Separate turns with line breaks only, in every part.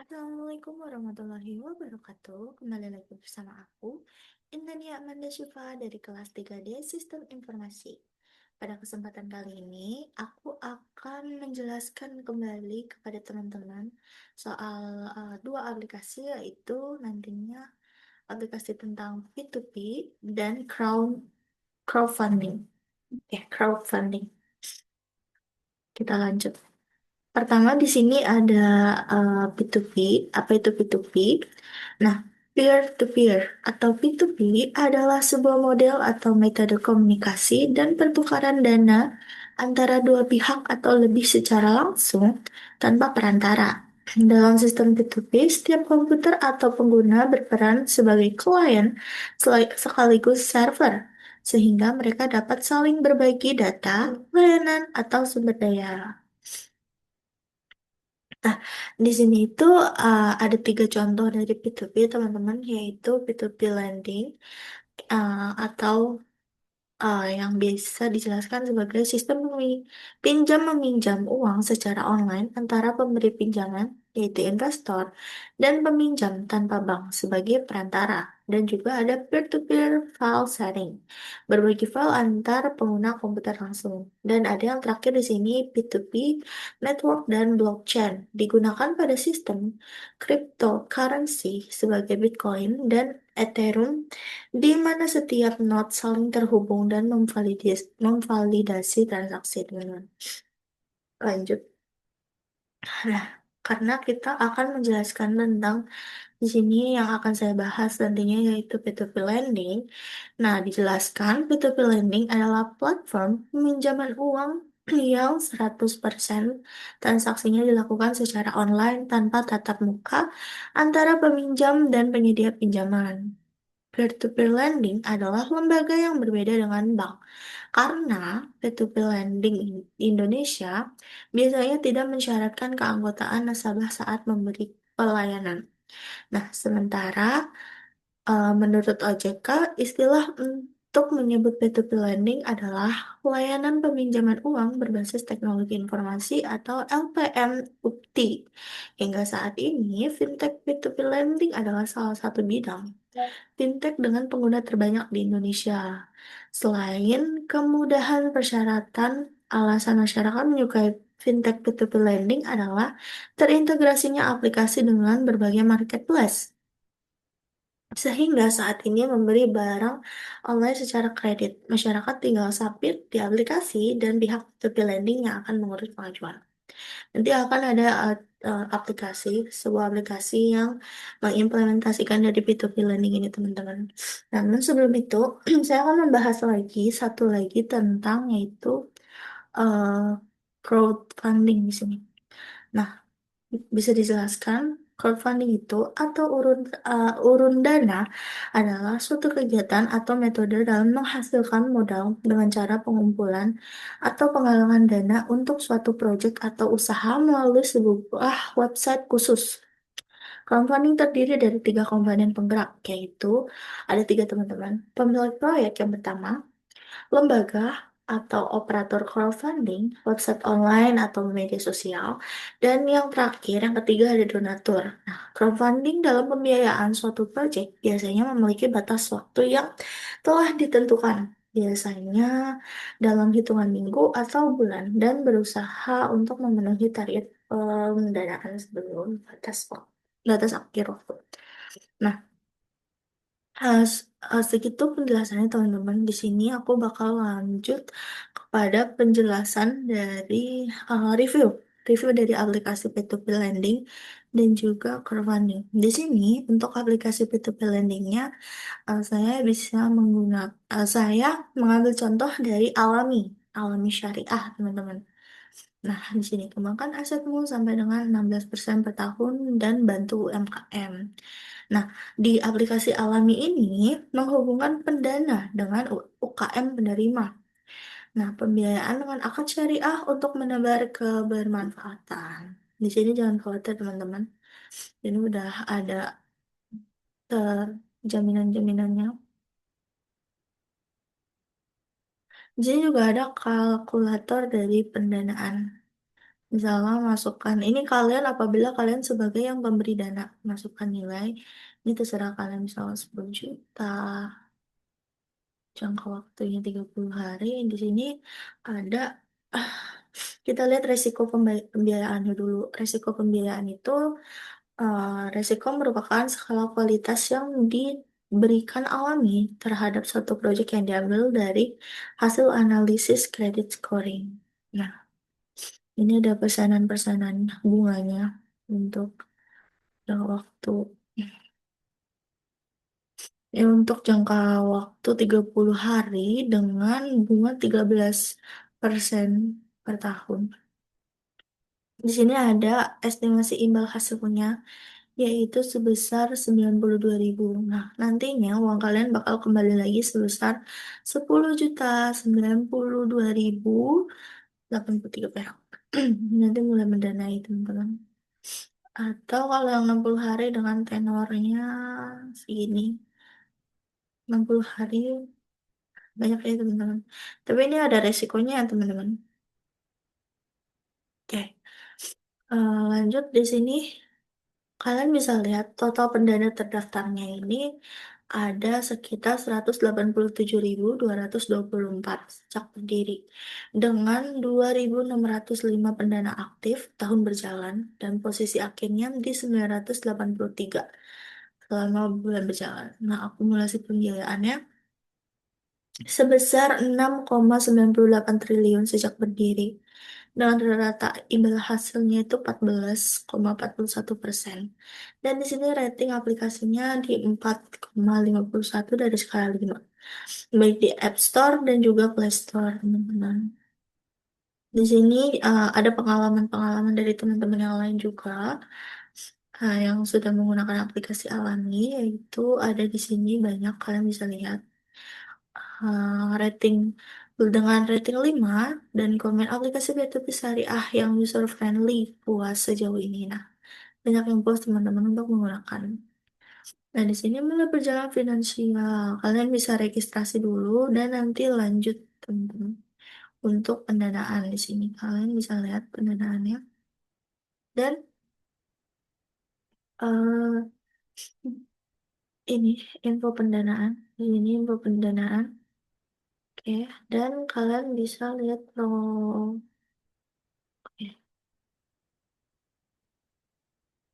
Assalamualaikum warahmatullahi wabarakatuh. Kembali lagi bersama aku, Indania Amanda Syifa dari kelas 3D Sistem Informasi. Pada kesempatan kali ini, aku akan menjelaskan kembali kepada teman-teman soal dua aplikasi, yaitu nantinya aplikasi tentang P2P dan crowdfunding. Crowdfunding. Kita lanjut. Pertama di sini ada P2P. Apa itu P2P? Nah, peer-to-peer atau P2P adalah sebuah model atau metode komunikasi dan pertukaran dana antara dua pihak atau lebih secara langsung tanpa perantara. Dalam sistem P2P, setiap komputer atau pengguna berperan sebagai klien sekaligus server, sehingga mereka dapat saling berbagi data, layanan, atau sumber daya. Nah, di sini itu ada tiga contoh dari P2P, teman-teman, yaitu P2P lending atau yang bisa dijelaskan sebagai sistem pinjam meminjam uang secara online antara pemberi pinjaman, yaitu investor, dan peminjam tanpa bank sebagai perantara. Dan juga ada peer-to-peer file sharing, berbagi file antar pengguna komputer langsung. Dan ada yang terakhir di sini P2P network dan blockchain, digunakan pada sistem cryptocurrency sebagai Bitcoin dan Ethereum di mana setiap node saling terhubung dan memvalidasi transaksi dengan lanjut. Nah, karena kita akan menjelaskan tentang di sini yang akan saya bahas nantinya yaitu P2P lending. Nah, dijelaskan P2P lending adalah platform peminjaman uang yang 100% transaksinya dilakukan secara online tanpa tatap muka antara peminjam dan penyedia pinjaman. Peer-to-peer lending adalah lembaga yang berbeda dengan bank, karena peer-to-peer lending di Indonesia biasanya tidak mensyaratkan keanggotaan nasabah saat memberi pelayanan. Nah, sementara menurut OJK, istilah untuk menyebut peer-to-peer lending adalah layanan peminjaman uang berbasis teknologi informasi atau LPM UPTI. Hingga saat ini, fintech peer-to-peer lending adalah salah satu bidang fintech dengan pengguna terbanyak di Indonesia. Selain kemudahan persyaratan, alasan masyarakat menyukai fintech peer-to-peer lending adalah terintegrasinya aplikasi dengan berbagai marketplace. Sehingga saat ini memberi barang online secara kredit. Masyarakat tinggal submit di aplikasi dan pihak peer-to-peer lending yang akan mengurus pengajuan. Nanti akan ada aplikasi, sebuah aplikasi yang mengimplementasikan dari P2P Learning ini, teman-teman. Namun sebelum itu, saya akan membahas lagi, satu lagi tentang yaitu uh, crowdfunding di sini. Nah, bisa dijelaskan, crowdfunding itu atau urun dana adalah suatu kegiatan atau metode dalam menghasilkan modal dengan cara pengumpulan atau penggalangan dana untuk suatu proyek atau usaha melalui sebuah website khusus. Crowdfunding terdiri dari tiga komponen penggerak, yaitu ada tiga, teman-teman. Pemilik proyek yang pertama, lembaga atau operator crowdfunding, website online atau media sosial, dan yang terakhir, yang ketiga ada donatur. Nah, crowdfunding dalam pembiayaan suatu proyek biasanya memiliki batas waktu yang telah ditentukan, biasanya dalam hitungan minggu atau bulan, dan berusaha untuk memenuhi target pendanaan sebelum batas akhir waktu. Nah, segitu penjelasannya, teman-teman. Di sini aku bakal lanjut kepada penjelasan dari review dari aplikasi P2P Lending dan juga crowdfunding. Di sini untuk aplikasi P2P Lendingnya, saya mengambil contoh dari Alami Syariah, teman-teman. Nah, di sini kembangkan asetmu sampai dengan 16% per tahun dan bantu UMKM. Nah, di aplikasi Alami ini menghubungkan pendana dengan UKM penerima. Nah, pembiayaan dengan akad syariah untuk menebar kebermanfaatan. Di sini jangan khawatir, teman-teman. Ini udah ada jaminan-jaminannya. Di sini juga ada kalkulator dari pendanaan. Misalnya masukkan, ini kalian apabila kalian sebagai yang pemberi dana, masukkan nilai, ini terserah kalian misalnya 10 juta, jangka waktunya 30 hari. Di sini ada, ah, kita lihat resiko pembiayaannya dulu. Resiko pembiayaan itu, resiko merupakan skala kualitas yang diberikan alami terhadap suatu proyek yang diambil dari hasil analisis credit scoring. Nah, ini ada pesanan-pesanan bunganya untuk jangka waktu. Ya, untuk jangka waktu 30 hari dengan bunga 13% per tahun. Di sini ada estimasi imbal hasilnya, yaitu sebesar 92.000. Nah, nantinya uang kalian bakal kembali lagi sebesar 10.092.083 perak. Nanti mulai mendanai teman-teman. Atau kalau yang 60 hari dengan tenornya segini. 60 hari banyak ya teman-teman. Tapi ini ada resikonya ya teman-teman. Oke, lanjut di sini kalian bisa lihat total pendana terdaftarnya ini ada sekitar 187.224 sejak berdiri dengan 2.605 pendana aktif tahun berjalan dan posisi akhirnya di 983 selama bulan berjalan. Nah, akumulasi pembiayaannya sebesar 6,98 triliun sejak berdiri. Dengan rata imbal hasilnya itu 14,41%. Dan di sini rating aplikasinya di 4,51 dari skala 5. Baik di App Store dan juga Play Store, teman-teman. Di sini ada pengalaman-pengalaman dari teman-teman yang lain juga yang sudah menggunakan aplikasi Alami, yaitu ada di sini banyak kalian bisa lihat rating dengan rating 5 dan komen aplikasi B2B syariah yang user friendly puas sejauh ini. Nah, banyak yang puas teman-teman untuk menggunakan. Nah, di sini mulai berjalan finansial. Kalian bisa registrasi dulu dan nanti lanjut teman-teman. Untuk pendanaan di sini kalian bisa lihat pendanaannya dan eh, ini info pendanaan. Ini info pendanaan. Oke, dan kalian bisa lihat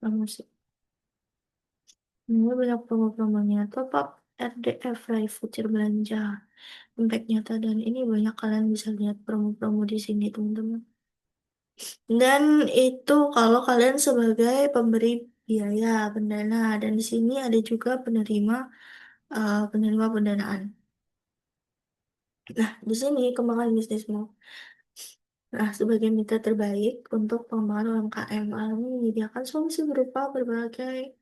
promosi. Ini banyak promo-promonya. Top up RDF Live voucher belanja. Impact nyata dan ini banyak kalian bisa lihat promo-promo di sini teman-teman. Dan itu kalau kalian sebagai pemberi biaya pendana dan di sini ada juga penerima pendanaan. Nah, di sini kembangkan bisnismu. Nah, sebagai mitra terbaik untuk pengembangan UMKM, Alami menyediakan solusi berupa berbagai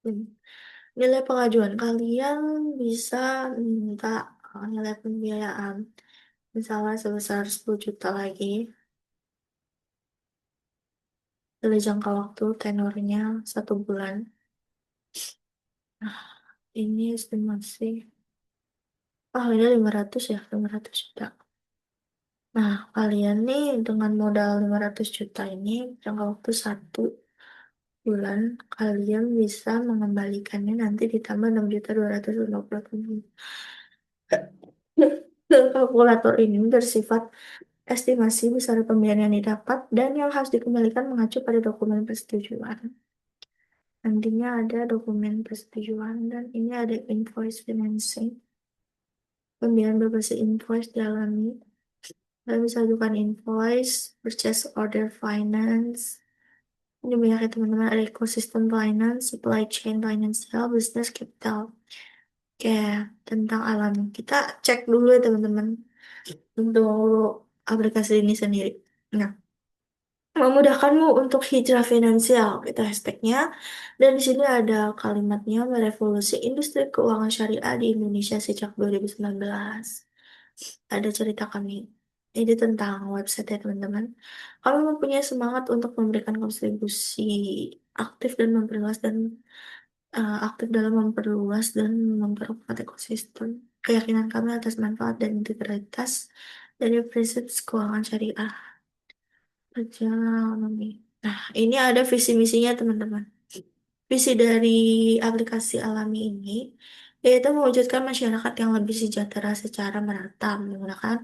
hmm, nilai pengajuan. Kalian bisa minta nilai pembiayaan, misalnya sebesar 10 juta lagi, dari jangka waktu tenornya 1 bulan. Nah, ini estimasi. Ah, ini 500 ya, 500 juta. Nah, kalian nih dengan modal 500 juta ini, jangka waktu 1 bulan, kalian bisa mengembalikannya nanti ditambah 6.250.000. Kalkulator ini bersifat estimasi besar pembiayaan yang didapat dan yang harus dikembalikan mengacu pada dokumen persetujuan. Nantinya ada dokumen persetujuan dan ini ada invoice financing. Pembiayaan berbasis invoice dialami. Kalian bisa ajukan invoice, purchase order finance. Ini banyak ya teman-teman, ada ekosistem finance, supply chain financial, business capital. Oke, tentang alam. Kita cek dulu ya teman-teman untuk aplikasi ini sendiri. Nah, memudahkanmu untuk hijrah finansial, itu hashtagnya. Dan di sini ada kalimatnya merevolusi industri keuangan syariah di Indonesia sejak 2019. Ada cerita kami. Ini tentang website ya teman-teman. Kami mempunyai semangat untuk memberikan kontribusi aktif dan memperluas dan aktif dalam memperluas dan memperkuat ekosistem. Keyakinan kami atas manfaat dan integritas dari prinsip keuangan syariah. perjalanan. Nah, ini ada visi misinya teman-teman. Visi dari aplikasi Alami ini yaitu mewujudkan masyarakat yang lebih sejahtera secara merata menggunakan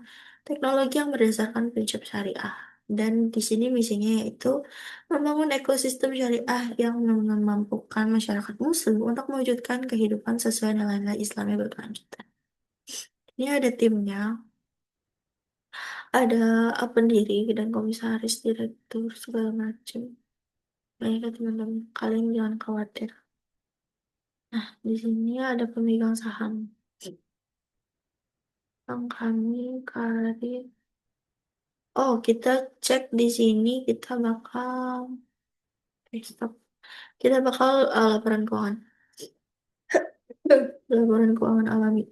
teknologi yang berdasarkan prinsip syariah. Dan di sini misinya yaitu membangun ekosistem syariah yang memampukan masyarakat Muslim untuk mewujudkan kehidupan sesuai nilai-nilai Islam yang berkelanjutan. Ini ada timnya, ada pendiri dan komisaris, direktur segala macam. Baiklah teman-teman, kalian jangan khawatir. Nah, di sini ada pemegang saham. Bang kami Karir. Oh, kita cek di sini, kita bakal stop. Kita bakal laporan keuangan. Laporan keuangan alami.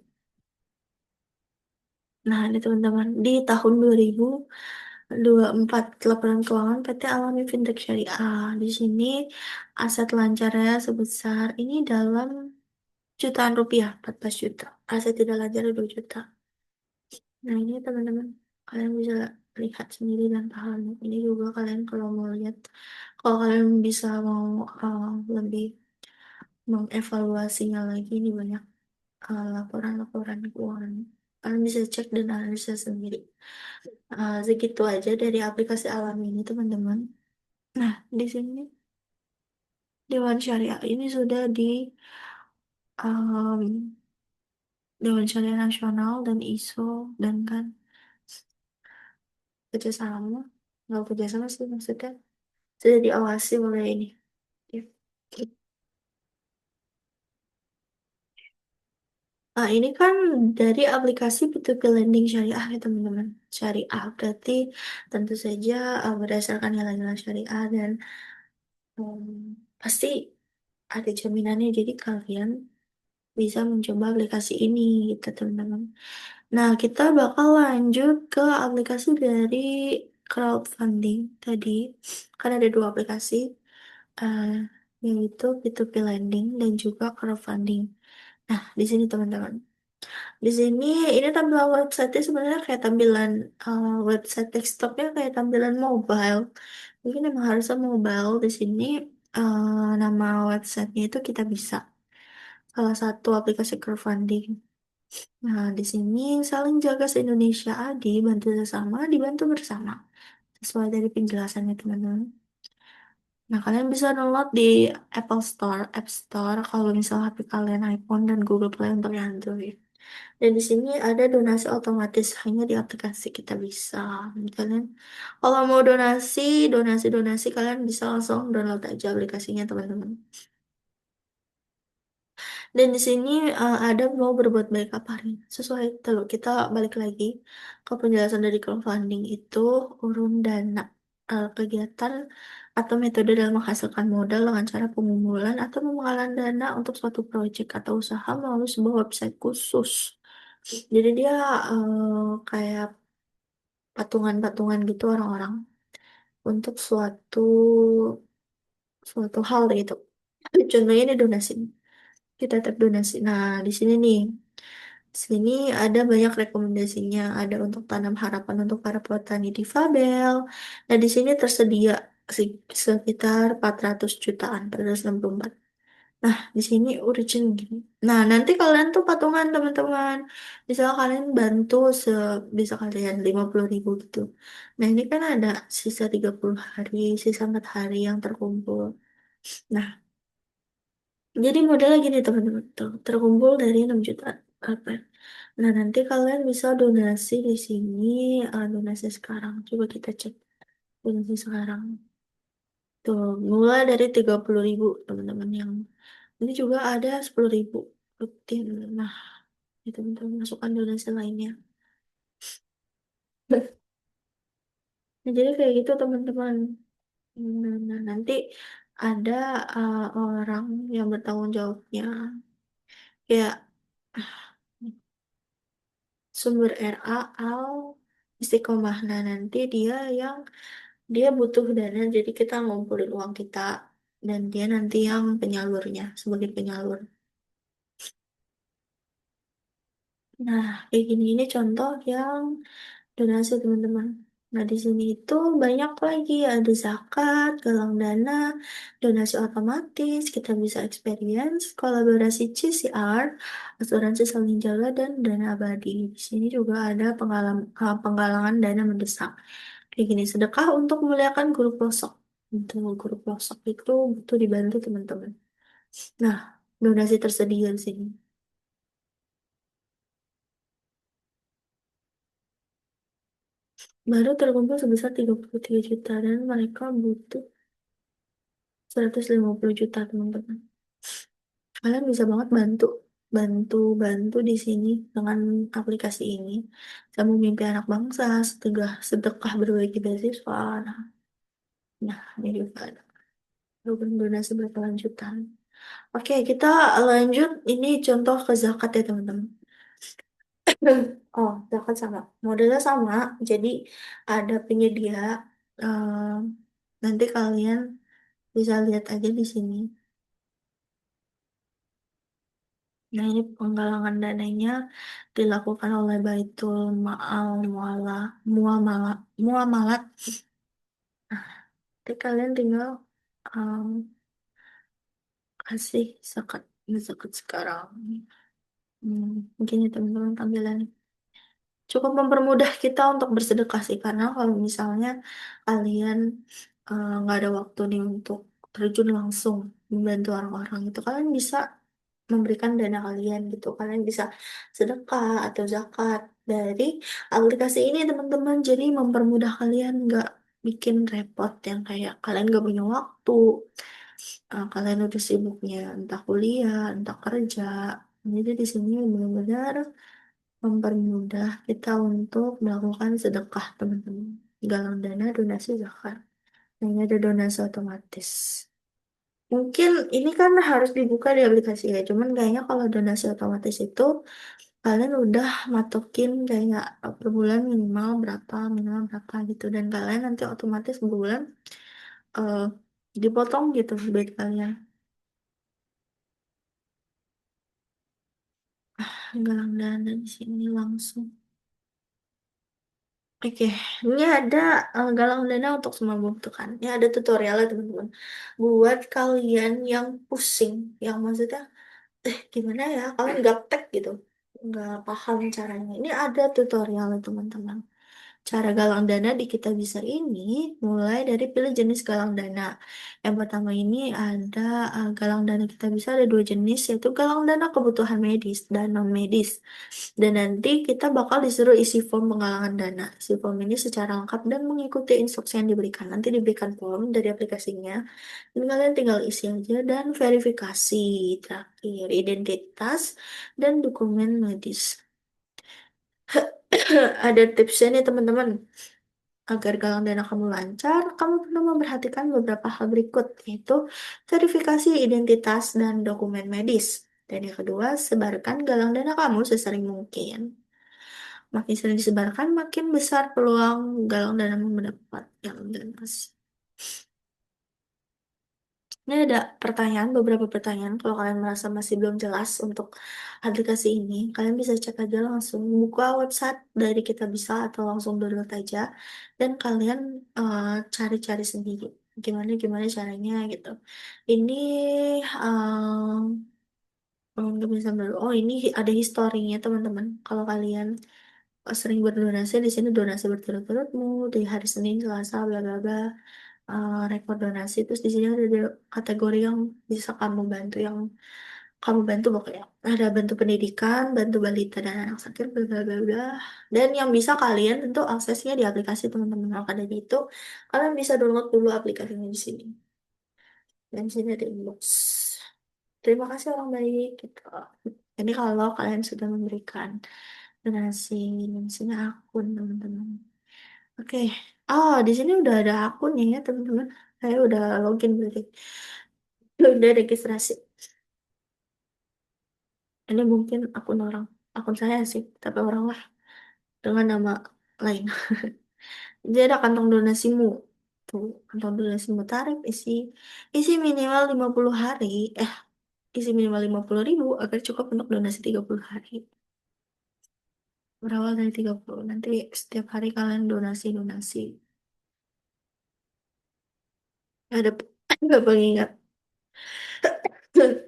Nah, ini teman-teman, di tahun 2024 laporan keuangan PT Alami Fintech Syariah. Di sini aset lancarnya sebesar ini dalam jutaan rupiah, 14 juta. Aset tidak lancar 2 juta. Nah, ini teman-teman, kalian bisa lihat sendiri dan paham. Ini juga kalian kalau mau lihat, kalau kalian bisa mau lebih mengevaluasinya lagi, ini banyak laporan-laporan keuangan. Kalian bisa cek dan analisa sendiri. Segitu aja dari aplikasi Alam ini, teman-teman. Nah, di sini Dewan Syariah ini sudah di um, Dewan Syariah Nasional dan ISO dan kan kerjasama, nggak kerjasama sih maksudnya sudah diawasi oleh ini. Ya. Ini kan dari aplikasi P2P Lending Syariah ya teman-teman. Syariah berarti tentu saja berdasarkan nilai-nilai syariah dan um, pasti ada jaminannya. Jadi kalian bisa mencoba aplikasi ini gitu teman-teman. Nah, kita bakal lanjut ke aplikasi dari crowdfunding tadi. Kan ada dua aplikasi, uh, yaitu P2P Lending dan juga crowdfunding. Nah, di sini teman-teman. Di sini ini tampilan website sebenarnya kayak tampilan website desktopnya kayak tampilan mobile. Mungkin emang harusnya mobile di sini nama websitenya itu kita bisa salah satu aplikasi crowdfunding. Nah, di sini saling jaga se-Indonesia Adi, bantu sesama, dibantu bersama. Sesuai dari penjelasannya teman-teman. Nah, kalian bisa download di Apple Store, App Store, kalau misal HP kalian iPhone dan Google Play untuk yang Android. Dan di sini ada donasi otomatis hanya di aplikasi kita bisa. Kalian kalau mau donasi kalian bisa langsung download aja aplikasinya teman-teman. Dan di sini ada mau berbuat baik apa nih? Sesuai kalau kita balik lagi ke penjelasan dari crowdfunding itu urun dana kegiatan atau metode dalam menghasilkan modal dengan cara pengumpulan atau pengumpulan dana untuk suatu proyek atau usaha melalui sebuah website khusus. Jadi dia kayak patungan-patungan gitu orang-orang untuk suatu suatu hal gitu. Contohnya ini donasi. Kita tap donasi. Nah, di sini nih. Sini ada banyak rekomendasinya. Ada untuk tanam harapan untuk para petani difabel. Nah, di sini tersedia sekitar 400 jutaan, 464. Nah, di sini urgent gini. Nah, nanti kalian tuh patungan teman-teman. Misal kalian bantu bisa kalian 50.000 gitu. Nah, ini kan ada sisa 30 hari, sisa 4 hari yang terkumpul. Nah, jadi modalnya gini teman-teman. Tuh, terkumpul dari 6 juta. Apa? Nah, nanti kalian bisa donasi di sini. Donasi sekarang. Coba kita cek donasi sekarang. Tuh, mulai dari 30.000 teman-teman yang ini juga ada 10.000 rutin. Nah, itu untuk masukkan donasi lainnya. Nah, jadi kayak gitu teman-teman. Nah, nanti ada orang yang bertanggung jawabnya. Kayak sumber RA al Istiqomah. Nah, nanti dia butuh dana, jadi kita ngumpulin uang kita dan dia nanti yang penyalurnya sebagai penyalur. Nah, kayak gini ini contoh yang donasi teman-teman. Nah, di sini itu banyak lagi, ada zakat, galang dana, donasi otomatis, kita bisa experience, kolaborasi CCR, asuransi saling jaga, dan dana abadi. Di sini juga ada penggalangan dana mendesak. Kayak gini, sedekah untuk memuliakan guru pelosok. Untuk guru pelosok itu butuh dibantu teman-teman. Nah, donasi tersedia di sini. Baru terkumpul sebesar 33 juta dan mereka butuh 150 juta teman-teman. Kalian bisa banget bantu, bantu di sini dengan aplikasi ini. Kamu mimpi anak bangsa, sedekah berbagi beasiswa. Nah, ini juga ada program donasi berkelanjutan. Oke, kita lanjut. Ini contoh ke zakat ya teman-teman. Oh, zakat sama. Modelnya sama. Jadi ada penyedia. eh, Nanti kalian bisa lihat aja di sini. Nah, ini penggalangan dananya dilakukan oleh Baitul Ma'al Muamalat. Muamalat. Jadi kalian tinggal um, kasih zakat, zakat sekarang. Mungkin ya teman-teman tampilan cukup mempermudah kita untuk bersedekah sih karena kalau misalnya kalian nggak ada waktu nih untuk terjun langsung membantu orang-orang itu kalian bisa memberikan dana kalian gitu kalian bisa sedekah atau zakat dari aplikasi ini teman-teman jadi mempermudah kalian nggak bikin repot yang kayak kalian nggak punya waktu kalian udah sibuknya entah kuliah entah kerja jadi di sini benar-benar mempermudah kita untuk melakukan sedekah, teman-teman. Galang dana, donasi, zakat. Nah, ini ada donasi otomatis. Mungkin ini kan harus dibuka di aplikasi ya, cuman kayaknya kalau donasi otomatis itu kalian udah matokin kayak per bulan minimal berapa gitu dan kalian nanti otomatis berbulan eh, dipotong gitu duit kalian. Galang dana di sini langsung. Oke, ini ada galang dana untuk semua membutuhkan. Ini ada tutorialnya teman-teman. Buat kalian yang pusing, yang maksudnya, gimana ya, kalian gaptek gitu, nggak paham caranya. Ini ada tutorialnya teman-teman. Cara galang dana di Kita Bisa ini mulai dari pilih jenis galang dana. Yang pertama ini ada galang dana Kita Bisa ada dua jenis, yaitu galang dana kebutuhan medis dan non medis. Dan nanti kita bakal disuruh isi form penggalangan dana. Isi form ini secara lengkap dan mengikuti instruksi yang diberikan. Nanti diberikan form dari aplikasinya. Dan kalian tinggal isi aja dan verifikasi terakhir identitas dan dokumen medis. Ada tipsnya nih teman-teman. Agar galang dana kamu lancar, kamu perlu memperhatikan beberapa hal berikut, yaitu verifikasi identitas dan dokumen medis. Dan yang kedua, sebarkan galang dana kamu sesering mungkin. Makin sering disebarkan, makin besar peluang galang dana mendapat yang ganas. Ini ada beberapa pertanyaan. Kalau kalian merasa masih belum jelas untuk aplikasi ini, kalian bisa cek aja langsung buka website dari Kita Bisa atau langsung download aja dan kalian cari-cari sendiri gimana gimana caranya gitu. Ini untuk bisa oh ini ada historinya teman-teman. Kalau kalian sering berdonasi di sini donasi berturut-turutmu di hari Senin, Selasa, bla bla bla rekor donasi terus di sini ada kategori yang bisa kamu bantu yang kamu bantu pokoknya ada bantu pendidikan, bantu balita dan anak sakit bla bla bla bla dan yang bisa kalian tentu aksesnya di aplikasi teman-teman maka dari itu kalian bisa download dulu aplikasinya di sini dan di sini ada inbox. Terima kasih orang baik gitu. Jadi kalau kalian sudah memberikan donasi, di sini akun teman-teman. Oke. Oh, di sini udah ada akunnya ya, teman-teman. Saya udah login berarti. Udah registrasi. Ini mungkin akun orang. Akun saya sih, tapi orang lah dengan nama lain. Jadi ada kantong donasimu. Tuh, kantong donasimu tarik isi minimal 50 hari. Eh, isi minimal 50.000 agar cukup untuk donasi 30 hari. berawal dari 30. Nanti setiap hari kalian donasi-donasi. Ada ada pengingat.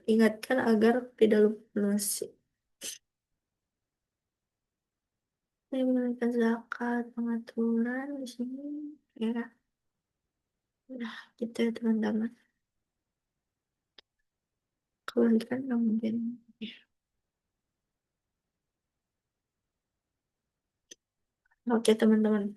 Ingatkan agar tidak lupa donasi. Ini menunaikan zakat, pengaturan di sini. Ya, nah, gitu ya teman-teman. Kebanyakan nggak mungkin. Oke teman-teman.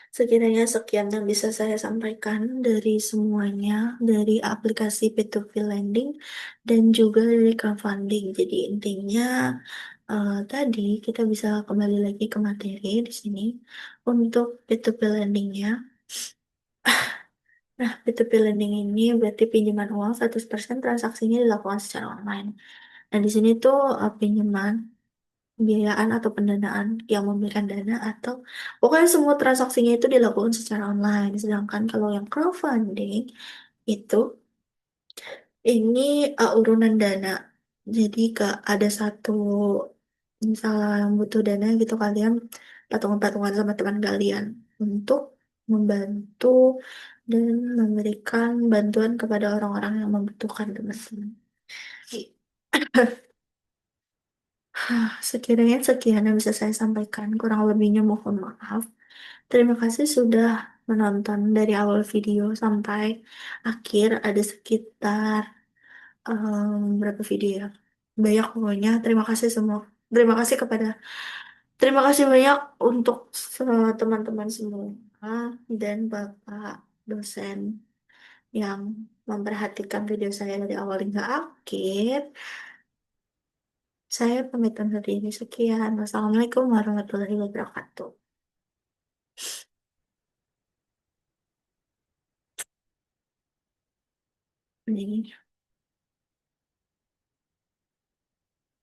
Sekiranya sekian yang bisa saya sampaikan dari semuanya, dari aplikasi P2P lending dan juga dari crowdfunding. Jadi intinya tadi kita bisa kembali lagi ke materi di sini untuk P2P lendingnya. Nah, P2P lending ini berarti pinjaman uang 100% transaksinya dilakukan secara online. Nah, di sini tuh pinjaman pembiayaan atau pendanaan yang memberikan dana atau pokoknya semua transaksinya itu dilakukan secara online. Sedangkan kalau yang crowdfunding itu ini urunan dana. Jadi ada satu misalnya yang butuh dana gitu kalian patungan-patungan sama teman kalian untuk membantu dan memberikan bantuan kepada orang-orang yang membutuhkan teman-teman. Sekiranya sekian yang bisa saya sampaikan, kurang lebihnya mohon maaf. Terima kasih sudah menonton dari awal video sampai akhir. Ada sekitar berapa video ya? Banyak pokoknya. Terima kasih semua. Terima kasih terima kasih banyak untuk teman-teman semua dan Bapak dosen yang memperhatikan video saya dari awal hingga akhir. Saya pamit undur diri. Sekian. Wassalamualaikum warahmatullahi wabarakatuh. Ini.